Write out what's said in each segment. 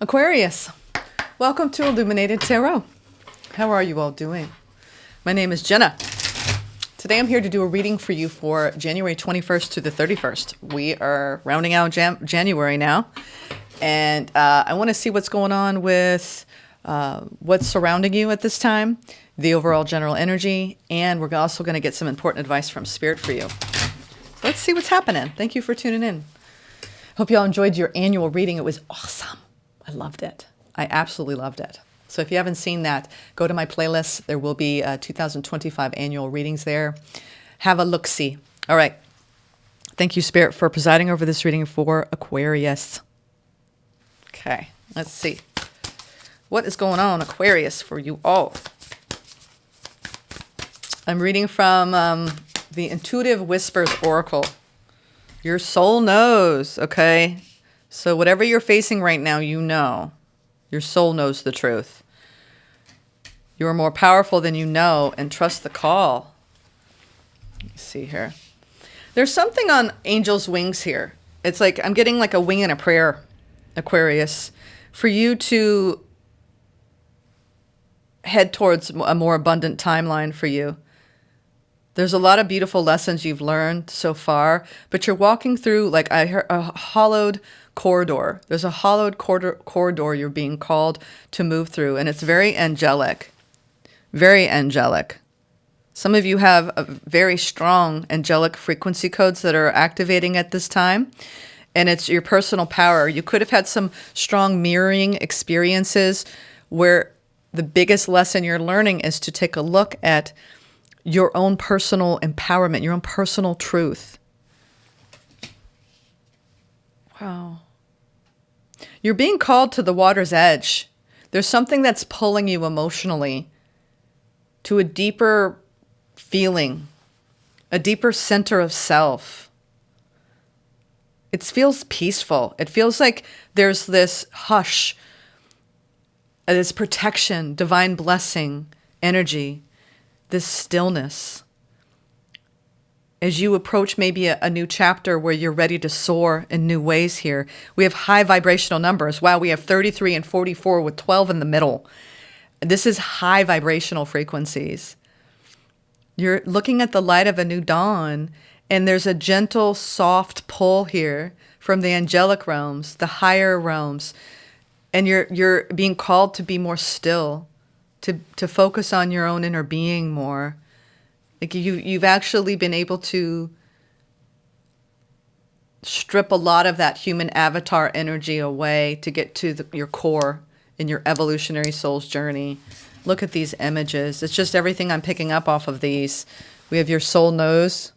Aquarius, welcome to Illuminated Tarot. How are you all doing? My name is Jenna. Today I'm here to do a reading for you for January 21st to the 31st. We are rounding out January now, and I want to see what's going on with what's surrounding you at this time, the overall general energy, and we're also going to get some important advice from Spirit for you. Let's see what's happening. Thank you for tuning in. Hope you all enjoyed your annual reading. It was awesome. I loved it. I absolutely loved it. So if you haven't seen that, go to my playlist. There will be 2025 annual readings there. Have a look-see. All right. Thank you, Spirit, for presiding over this reading for Aquarius. Okay, let's see. What is going on, Aquarius, for you all? I'm reading from the Intuitive Whispers Oracle. Your soul knows, okay? So whatever you're facing right now, you know. Your soul knows the truth. You are more powerful than you know, and trust the call. Let me see here. There's something on angel's wings here. It's like I'm getting like a wing and a prayer, Aquarius, for you to head towards a more abundant timeline for you. There's a lot of beautiful lessons you've learned so far, but you're walking through, like I heard, a hollowed corridor. There's a hollowed corridor you're being called to move through, and it's very angelic. Very angelic. Some of you have a very strong angelic frequency codes that are activating at this time, and it's your personal power. You could have had some strong mirroring experiences where the biggest lesson you're learning is to take a look at your own personal empowerment, your own personal truth. Wow. You're being called to the water's edge. There's something that's pulling you emotionally to a deeper feeling, a deeper center of self. It feels peaceful. It feels like there's this hush, this protection, divine blessing, energy, this stillness. As you approach maybe a new chapter where you're ready to soar in new ways here. We have high vibrational numbers. Wow, we have 33 and 44 with 12 in the middle. This is high vibrational frequencies. You're looking at the light of a new dawn, and there's a gentle, soft pull here from the angelic realms, the higher realms, and you're being called to be more still, to focus on your own inner being more. Like you've actually been able to strip a lot of that human avatar energy away to get to your core in your evolutionary soul's journey. Look at these images. It's just everything I'm picking up off of these. We have your soul knows,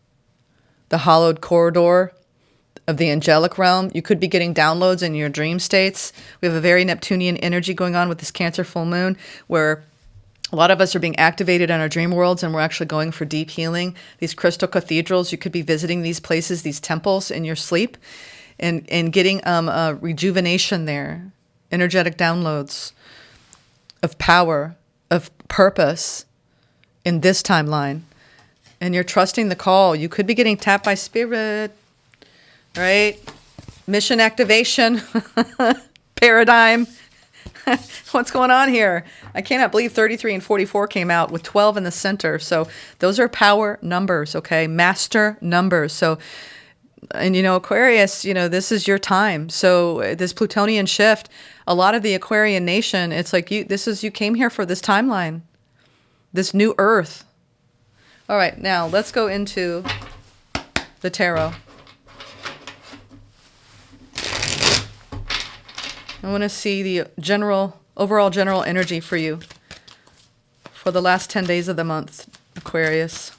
the hollowed corridor of the angelic realm. You could be getting downloads in your dream states. We have a very Neptunian energy going on with this Cancer full moon, where a lot of us are being activated in our dream worlds, and we're actually going for deep healing. These crystal cathedrals, you could be visiting these places, these temples in your sleep, and getting a rejuvenation there, energetic downloads of power, of purpose in this timeline. And you're trusting the call. You could be getting tapped by Spirit, right? Mission activation, paradigm. What's going on here? I cannot believe 33 and 44 came out with 12 in the center. So those are power numbers, okay? Master numbers. So, and Aquarius, this is your time. So this Plutonian shift, a lot of the Aquarian nation, it's like you came here for this timeline, this new earth. All right, now let's go into the tarot. I want to see the overall general energy for you for the last 10 days of the month, Aquarius.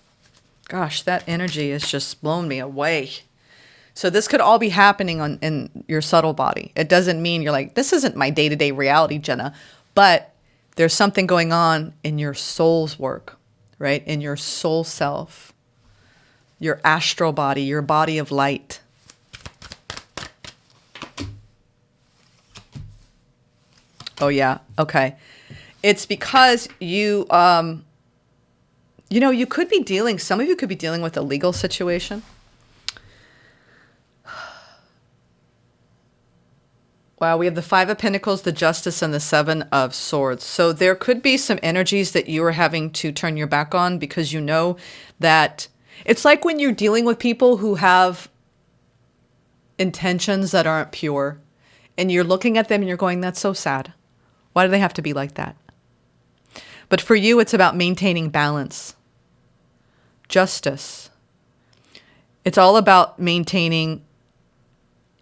Gosh, that energy has just blown me away. So this could all be happening in your subtle body. It doesn't mean you're like, this isn't my day-to-day reality, Jenna. But there's something going on in your soul's work, right? In your soul self, your astral body, your body of light. Oh, yeah. Okay. It's because you, you could be some of you could be dealing with a legal situation. Wow, we have the Five of Pentacles, the Justice, and the Seven of Swords. So there could be some energies that you are having to turn your back on because you know that it's like when you're dealing with people who have intentions that aren't pure and you're looking at them and you're going, that's so sad. Why do they have to be like that? But for you, it's about maintaining balance, justice. It's all about maintaining,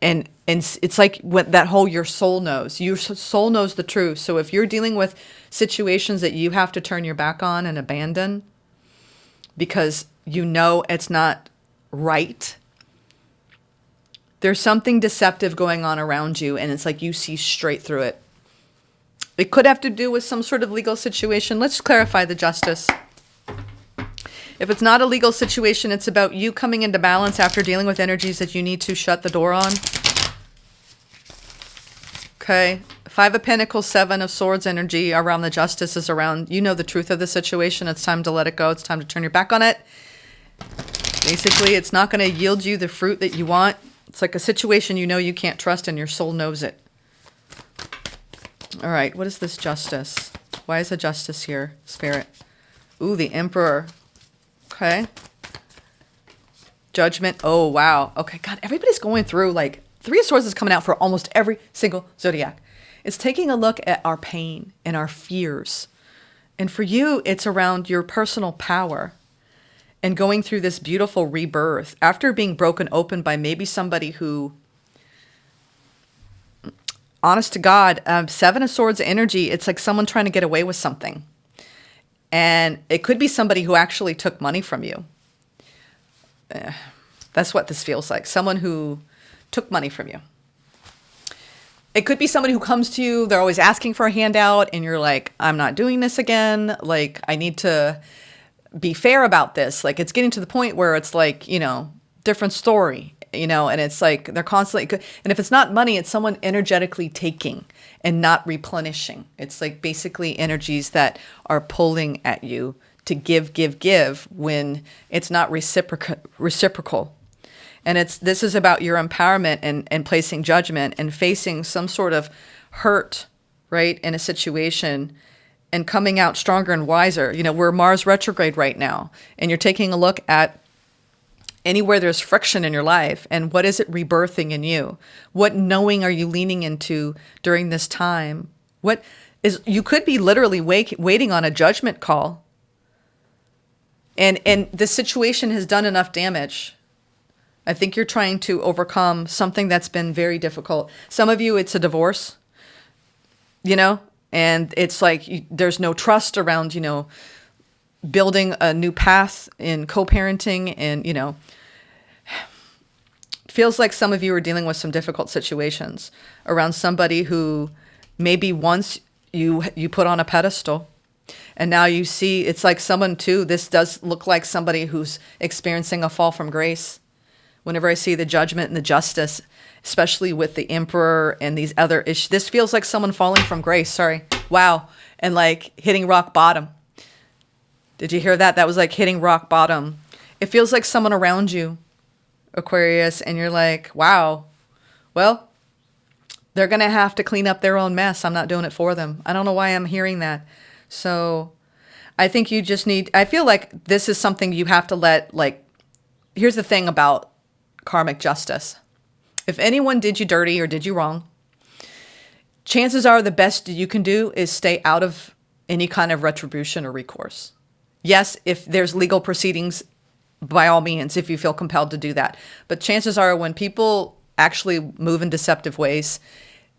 and it's like what that whole your soul knows. Your soul knows the truth. So if you're dealing with situations that you have to turn your back on and abandon because you know it's not right, there's something deceptive going on around you, and it's like you see straight through it. It could have to do with some sort of legal situation. Let's clarify the Justice. If it's not a legal situation, it's about you coming into balance after dealing with energies that you need to shut the door on. Okay. Five of Pentacles, Seven of Swords energy around the Justice is around, you know the truth of the situation. It's time to let it go. It's time to turn your back on it. Basically, it's not going to yield you the fruit that you want. It's like a situation you know you can't trust and your soul knows it. All right, what is this Justice? Why is the Justice here, Spirit? Ooh, the Emperor. Okay. Judgment. Oh, wow. Okay, God, everybody's going through, like, Three of Swords is coming out for almost every single zodiac. It's taking a look at our pain and our fears. And for you, it's around your personal power and going through this beautiful rebirth after being broken open by maybe somebody who, honest to God, Seven of Swords energy, it's like someone trying to get away with something. And it could be somebody who actually took money from you. That's what this feels like. Someone who took money from you. It could be somebody who comes to you, they're always asking for a handout, and you're like, I'm not doing this again. Like, I need to be fair about this. Like, it's getting to the point where it's like, you know, different story. You know, and it's like they're constantly, and if it's not money, it's someone energetically taking and not replenishing. It's like basically energies that are pulling at you to give when it's not reciprocal. And this is about your empowerment and placing judgment and facing some sort of hurt, right, in a situation and coming out stronger and wiser. You know, we're Mars retrograde right now, and you're taking a look at anywhere there's friction in your life, and what is it rebirthing in you? What knowing are you leaning into during this time? What is, you could be literally waiting on a judgment call, and this situation has done enough damage. I think you're trying to overcome something that's been very difficult. Some of you, it's a divorce, you know, and it's like there's no trust around, you know, building a new path in co-parenting, and, you know, it feels like some of you are dealing with some difficult situations around somebody who maybe once you put on a pedestal, and now you see it's like someone too. This does look like somebody who's experiencing a fall from grace. Whenever I see the Judgment and the Justice, especially with the Emperor and these other issues, this feels like someone falling from grace. Sorry. Wow. And like hitting rock bottom. Did you hear that? That was like hitting rock bottom. It feels like someone around you, Aquarius, and you're like, wow, well, they're going to have to clean up their own mess. I'm not doing it for them. I don't know why I'm hearing that. So I think you just need, I feel like this is something you have to let, like, here's the thing about karmic justice. If anyone did you dirty or did you wrong, chances are the best you can do is stay out of any kind of retribution or recourse. Yes, if there's legal proceedings, by all means, if you feel compelled to do that. But chances are when people actually move in deceptive ways,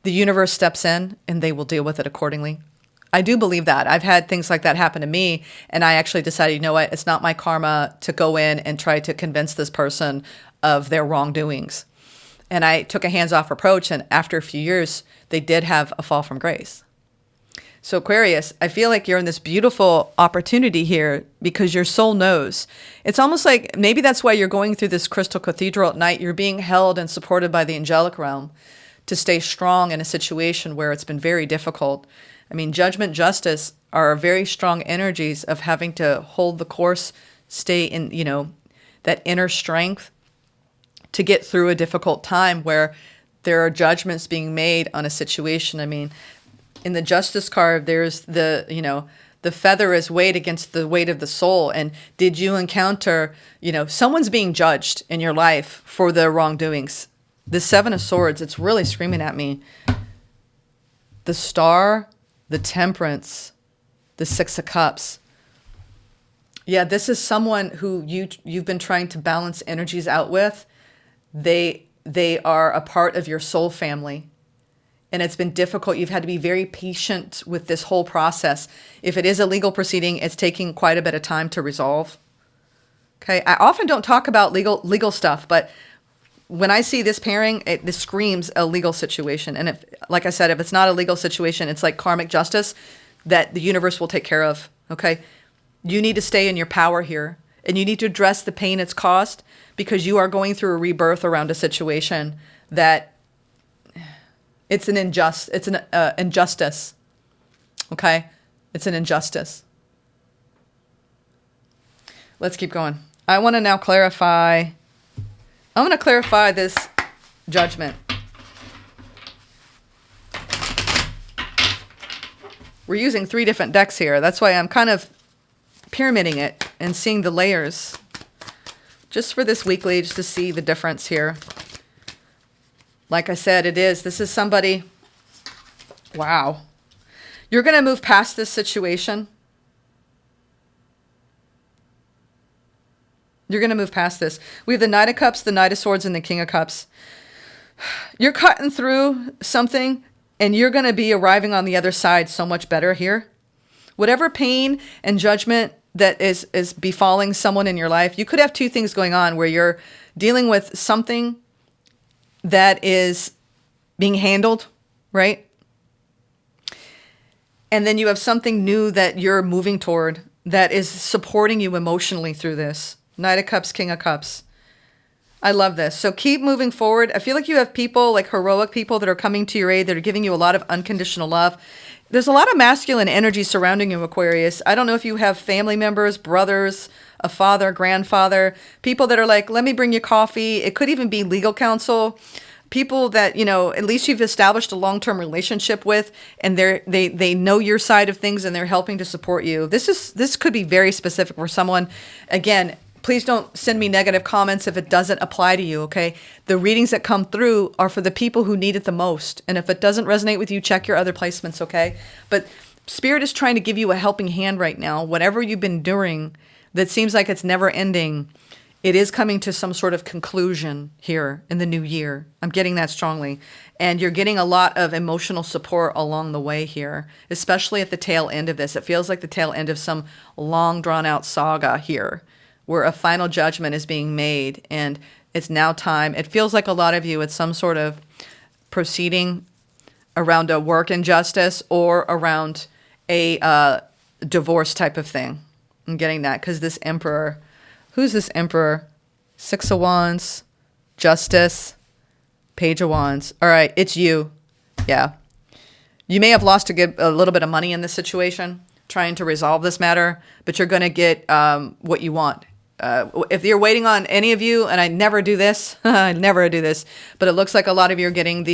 the universe steps in and they will deal with it accordingly. I do believe that. I've had things like that happen to me, and I actually decided, you know what, it's not my karma to go in and try to convince this person of their wrongdoings. And I took a hands-off approach, and after a few years, they did have a fall from grace. So Aquarius, I feel like you're in this beautiful opportunity here because your soul knows. It's almost like maybe that's why you're going through this crystal cathedral at night. You're being held and supported by the angelic realm to stay strong in a situation where it's been very difficult. I mean, Judgment, Justice are very strong energies of having to hold the course, stay in, that inner strength to get through a difficult time where There are judgments being made on a situation. I mean, in the Justice card, there's the, the feather is weighed against the weight of the soul. And did you encounter, someone's being judged in your life for their wrongdoings? The Seven of Swords, it's really screaming at me. The Star, the Temperance, the Six of Cups. Yeah, this is someone who you've been trying to balance energies out with. They are a part of your soul family. And it's been difficult. You've had to be very patient with this whole process. If it is a legal proceeding, it's taking quite a bit of time to resolve. Okay, I often don't talk about legal stuff, but when I see this pairing, this screams a legal situation. And if, like I said, if it's not a legal situation, it's like karmic justice that the universe will take care of. Okay, you need to stay in your power here, and you need to address the pain it's caused, because you are going through a rebirth around a situation that it's an injustice. Okay, it's an injustice. Let's keep going. I want to now clarify. I want to clarify this judgment. We're using 3 different decks here. That's why I'm kind of pyramiding it and seeing the layers. Just for this weekly, just to see the difference here. Like I said, this is somebody, wow. You're going to move past this situation. You're going to move past this. We have the Knight of Cups, the Knight of Swords, and the King of Cups. You're cutting through something, and you're going to be arriving on the other side so much better here. Whatever pain and judgment that is befalling someone in your life, you could have 2 things going on where you're dealing with something that is being handled, right? And then you have something new that you're moving toward that is supporting you emotionally through this. Knight of Cups, King of Cups. I love this. So keep moving forward. I feel like you have people, like heroic people, that are coming to your aid, that are giving you a lot of unconditional love. There's a lot of masculine energy surrounding you, Aquarius. I don't know if you have family members, brothers, a father, grandfather, people that are like, let me bring you coffee. It could even be legal counsel. People that, at least you've established a long-term relationship with, and they know your side of things, and they're helping to support you. This could be very specific for someone. Again, please don't send me negative comments if it doesn't apply to you, okay? The readings that come through are for the people who need it the most. And if it doesn't resonate with you, check your other placements, okay? But Spirit is trying to give you a helping hand right now. Whatever you've been doing that seems like it's never ending, it is coming to some sort of conclusion here in the new year. I'm getting that strongly. And you're getting a lot of emotional support along the way here, especially at the tail end of this. It feels like the tail end of some long drawn-out saga here, where a final judgment is being made, and it's now time. It feels like a lot of you, it's some sort of proceeding around a work injustice or around a divorce type of thing. I'm getting that because this Emperor, who's this Emperor? 6 of Wands, Justice, Page of Wands. All right, it's you. Yeah. You may have lost a little bit of money in this situation trying to resolve this matter, but you're going to get what you want. If you're waiting on any of you, and I never do this, I never do this, but it looks like a lot of you are getting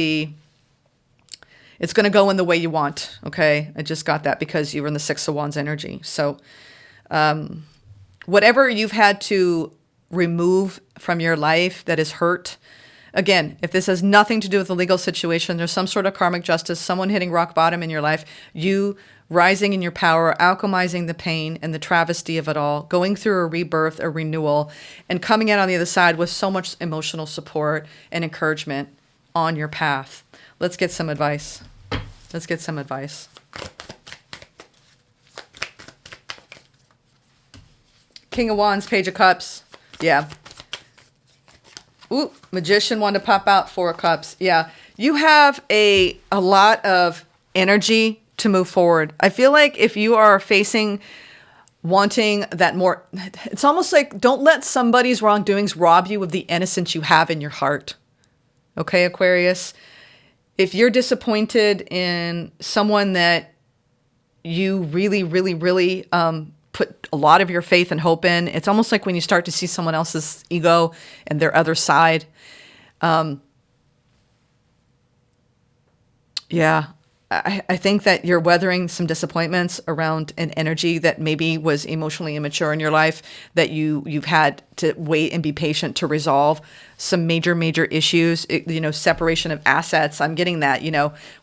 it's going to go in the way you want, okay? I just got that because you were in the 6 of Wands energy. So whatever you've had to remove from your life that is hurt, again, if this has nothing to do with the legal situation, there's some sort of karmic justice, someone hitting rock bottom in your life, you rising in your power, alchemizing the pain and the travesty of it all, going through a rebirth, a renewal, and coming out on the other side with so much emotional support and encouragement on your path. Let's get some advice. Let's get some advice. King of Wands, Page of Cups. Yeah. Ooh, Magician wanted to pop out, 4 of Cups. Yeah. You have a lot of energy to move forward. I feel like if you are wanting that more, it's almost like don't let somebody's wrongdoings rob you of the innocence you have in your heart. Okay, Aquarius? If you're disappointed in someone that you really, really, really put a lot of your faith and hope in, it's almost like when you start to see someone else's ego and their other side. Yeah. I think that you're weathering some disappointments around an energy that maybe was emotionally immature in your life, that you've had to wait and be patient to resolve some major issues, separation of assets. I'm getting that,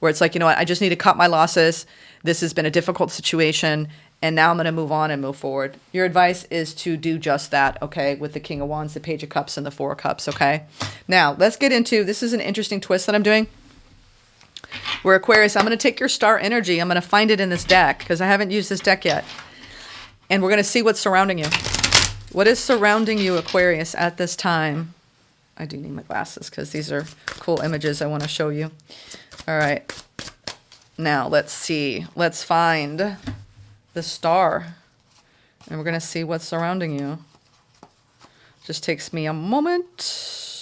where it's like, you know what, I just need to cut my losses. This has been a difficult situation, and now I'm going to move on and move forward. Your advice is to do just that, okay, with the King of Wands, the Page of Cups, and the Four of Cups, okay? Now, let's get into, this is an interesting twist that I'm doing. Where Aquarius, I'm going to take your star energy. I'm going to find it in this deck because I haven't used this deck yet. And we're going to see what's surrounding you. What is surrounding you, Aquarius, at this time? I do need my glasses because these are cool images I want to show you. All right. Now, let's see. Let's find the star. And we're going to see what's surrounding you. Just takes me a moment.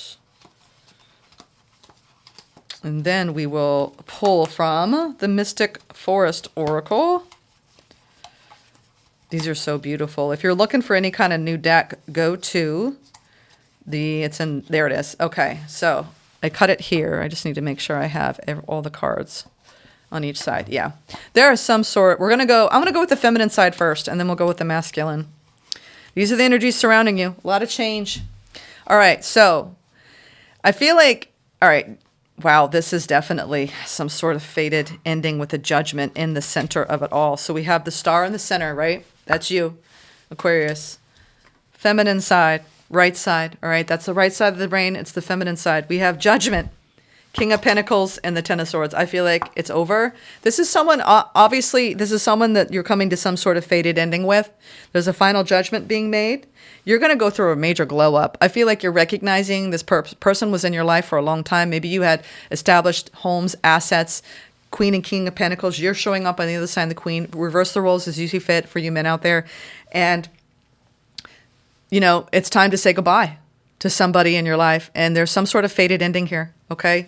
And then we will pull from the Mystic Forest Oracle. These are so beautiful. If you're looking for any kind of new deck, go to there it is. Okay, so I cut it here. I just need to make sure I have all the cards on each side. Yeah, there are some sort, I'm going to go with the feminine side first, and then we'll go with the masculine. These are the energies surrounding you. A lot of change. All right, so I feel like, all right, wow, this is definitely some sort of fated ending with a judgment in the center of it all. So we have the star in the center, right? That's you, Aquarius. Feminine side, right side, all right? That's the right side of the brain. It's the feminine side. We have judgment, King of Pentacles, and the Ten of Swords. I feel like it's over. This is someone, obviously, this is someone that you're coming to some sort of fated ending with. There's a final judgment being made. You're going to go through a major glow up. I feel like you're recognizing this person was in your life for a long time. Maybe you had established homes, assets, Queen and King of Pentacles. You're showing up on the other side of the Queen. Reverse the roles as you see fit for you men out there. And, it's time to say goodbye to somebody in your life. And there's some sort of fated ending here, okay?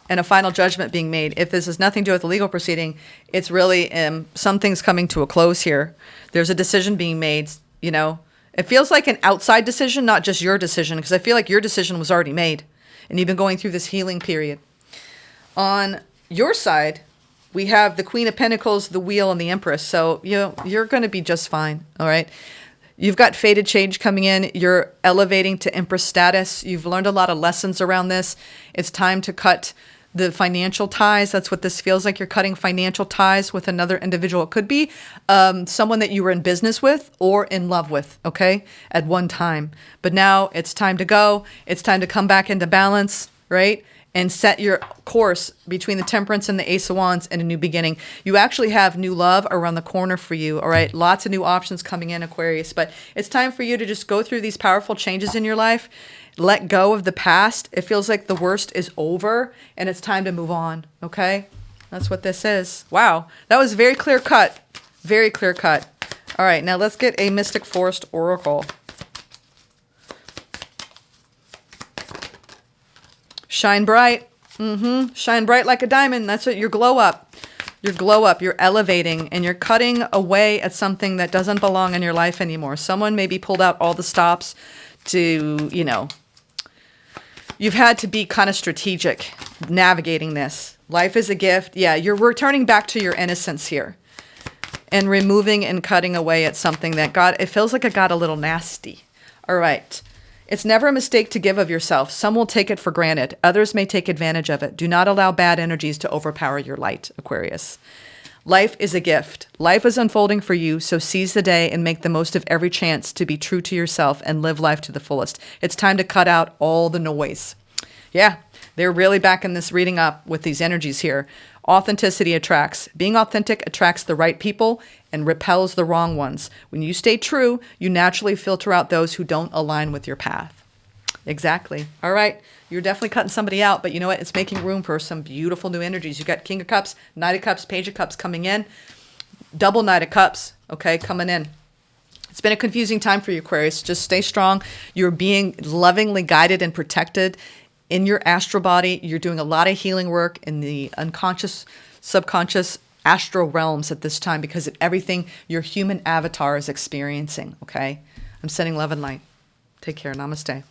And a final judgment being made. If this has nothing to do with the legal proceeding, it's really something's coming to a close here. There's a decision being made, It feels like an outside decision, not just your decision, because I feel like your decision was already made, and you've been going through this healing period. On your side, we have the Queen of Pentacles, the Wheel, and the Empress. So, you're going to be just fine, all right? You've got fated change coming in. You're elevating to Empress status. You've learned a lot of lessons around this. It's time to cut the financial ties. That's what this feels like. You're cutting financial ties with another individual. It could be someone that you were in business with or in love with, okay, at one time. But now it's time to go. It's time to come back into balance, right? And set your course between the Temperance and the Ace of Wands and a new beginning. You actually have new love around the corner for you, all right? Lots of new options coming in, Aquarius. But it's time for you to just go through these powerful changes in your life. Let go of the past. It feels like the worst is over, and it's time to move on, okay? That's what this is. Wow. That was very clear cut. Very clear cut. All right, now let's get a Mystic Forest Oracle. Shine bright. Shine bright like a diamond. That's what your glow up. Your glow up. You're elevating, and you're cutting away at something that doesn't belong in your life anymore. Someone maybe pulled out all the stops to, you've had to be kind of strategic navigating this. Life is a gift. Yeah, you're returning back to your innocence here and removing and cutting away at something that it feels like it got a little nasty. All right. It's never a mistake to give of yourself. Some will take it for granted. Others may take advantage of it. Do not allow bad energies to overpower your light, Aquarius. Life is a gift. Life is unfolding for you, so seize the day and make the most of every chance to be true to yourself and live life to the fullest. It's time to cut out all the noise. Yeah, they're really backing this reading up with these energies here. Authenticity attracts. Being authentic attracts the right people and repels the wrong ones. When you stay true, you naturally filter out those who don't align with your path. Exactly. All right. You're definitely cutting somebody out, but you know what? It's making room for some beautiful new energies. You got King of Cups, Knight of Cups, Page of Cups coming in. Double Knight of Cups, okay, coming in. It's been a confusing time for you, Aquarius. Just stay strong. You're being lovingly guided and protected in your astral body. You're doing a lot of healing work in the unconscious, subconscious, astral realms at this time because of everything your human avatar is experiencing, okay? I'm sending love and light. Take care. Namaste.